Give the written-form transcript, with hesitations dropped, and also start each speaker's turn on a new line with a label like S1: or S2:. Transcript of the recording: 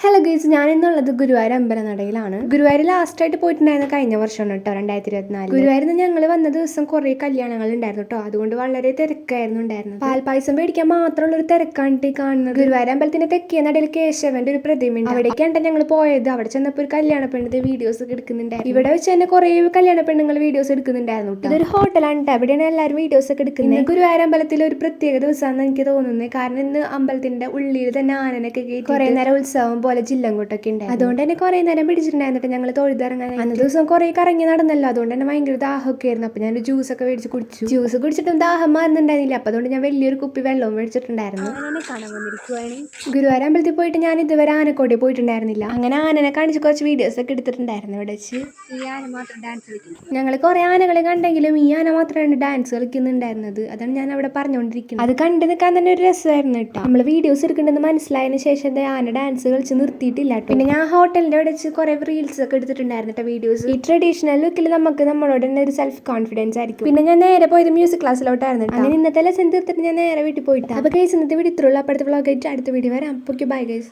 S1: Hello guys, ഞാൻ ഇന്നുള്ളത് Guruvayur അമ്പലനടയിലാണ്. Guruvayur last ആയിട്ട് പോയിട്ടുണ്ടായിരുന്ന കഴിഞ്ഞ വർഷമാണ് കേട്ടോ, 2024. ഗുരുവായൂരിൽ ഞങ്ങൾ വന്ന ദിവസം കുറേ കല്യാണങ്ങൾ ഉണ്ടായിരുന്നു കേട്ടോ. അതുകൊണ്ട് വളരെ തിരക്കായിരുന്നു ഉണ്ടായിരുന്നത്. പാൽപ്പായസം മേടിക്കാൻ മാത്രമുള്ള ഒരു തിരക്കാണ് കാണുന്നത്. ഗുരുവായൂർ അമ്പലത്തിന്റെ തെക്കേ നടയിൽ കേശവന്റെ ഒരു പ്രതിമയുണ്ട്. അവിടേക്കാണ് ഞങ്ങൾ പോയത്. അവിടെ ചെന്നപ്പോൾ ഒരു കല്യാണ പെണ്ണിന്റെ വീഡിയോസ് ഒക്കെ എടുക്കുന്നുണ്ടായിരുന്നു. ഇവിടെ വെച്ച് തന്നെ കുറേ കല്യാണ പെണ്ണുങ്ങൾ വീഡിയോസ് എടുക്കുന്നുണ്ടായിരുന്നു. ഇതൊരു ഹോട്ടലാണ് കേട്ടോ. അവിടെയാണ് എല്ലാവരും വീഡിയോസ് ഒക്കെ എടുക്കുന്നത്. ഗുരുവായൂർ അമ്പലത്തിൽ ഒരു പ്രത്യേക ദിവസമാണെന്ന് എനിക്ക് തോന്നുന്നത്. കാരണം ഇന്ന് അമ്പലത്തിന്റെ ഉള്ളിൽ തന്നെ ആനനൊക്കെ കയറ്റി കുറേ നേരം ഉത്സവം പോലെ ജില്ലങ്ങോട്ടൊക്കെ ഉണ്ട്. അതുകൊണ്ട് തന്നെ കുറെ നേരം പിടിച്ചിട്ടുണ്ടായിരുന്നിട്ട് ഞങ്ങൾ തൊഴുതിറങ്ങാൻ. അന്ന് ദിവസം കുറെ കറങ്ങി നടന്നല്ലോ. അതുകൊണ്ട് തന്നെ ഭയങ്കര ദാഹമൊക്കെ ആയിരുന്നു. അപ്പൊ ഞാൻ ജ്യൂസ് ഒക്കെ മേടിച്ച് കുടിച്ചു. ജ്യൂസ് കുടിച്ചിട്ടും ദാഹം മാറുന്നുണ്ടായിരുന്നില്ല. അപ്പൊ അതുകൊണ്ട് ഞാൻ വലിയൊരു കുപ്പി വെള്ളവും മേടിച്ചിട്ടുണ്ടായിരുന്നു. ഗുരുവായൂർ അമ്പലത്തിൽ പോയിട്ട് ഞാൻ ഇതുവരെ ആനക്കോടി പോയിട്ടുണ്ടായിരുന്നില്ല. അങ്ങനെ ആനനെ കാണിച്ച് കുറച്ച് വീഡിയോസ് ഒക്കെ എടുത്തിട്ടുണ്ടായിരുന്നു. ഇവിടെ വെച്ച് ഞങ്ങൾ കുറെ ആനകളെ കണ്ടെങ്കിലും ഈ ആന മാത്രമാണ് ഡാൻസ് കളിക്കുന്നുണ്ടായിരുന്നത്. അതാണ് ഞാൻ അവിടെ പറഞ്ഞുകൊണ്ടിരിക്കുന്നത്. അത് കണ്ടു നിൽക്കാൻ തന്നെ ഒരു രസമായിരുന്നു കേട്ടോ. നമ്മൾ വീഡിയോസ് എടുക്കേണ്ടത് മനസ്സിലായതിനു ശേഷം ആന ഡാൻസ് കളിച്ച് നിർത്തിയിട്ടില്ല. പിന്നെ ഞാൻ ഹോട്ടലിന്റെ അവിടെ വെച്ച് കുറെ റീൽസ് ഒക്കെ എടുത്തിട്ടുണ്ടായിരുന്നു വീഡിയോസ്. ഈ ട്രഡീഷണൽ ലുക്കിൽ നമ്മളോട് തന്നെ ഒരു സെൽഫ് കോൺഫിഡൻസ് ആയിരിക്കും. പിന്നെ ഞാൻ നേരെ പോയത് മ്യൂസിക് ക്ലാസ്സിലോട്ടായിരുന്നു. അങ്ങനെ ഇന്നത്തെ ലെസൺ തീർത്തിട്ട് ഞാൻ നേരെ വീട്ടിൽ പോയിട്ട്. അപ്പൊ ഗൈസ്, ഇന്നത്തെ വീഡിയോ ഇത്രയുള്ള. അടുത്ത വ്ളോഗ് ആയിട്ട് അടുത്ത വീഡിയോ വരാം. Bye guys.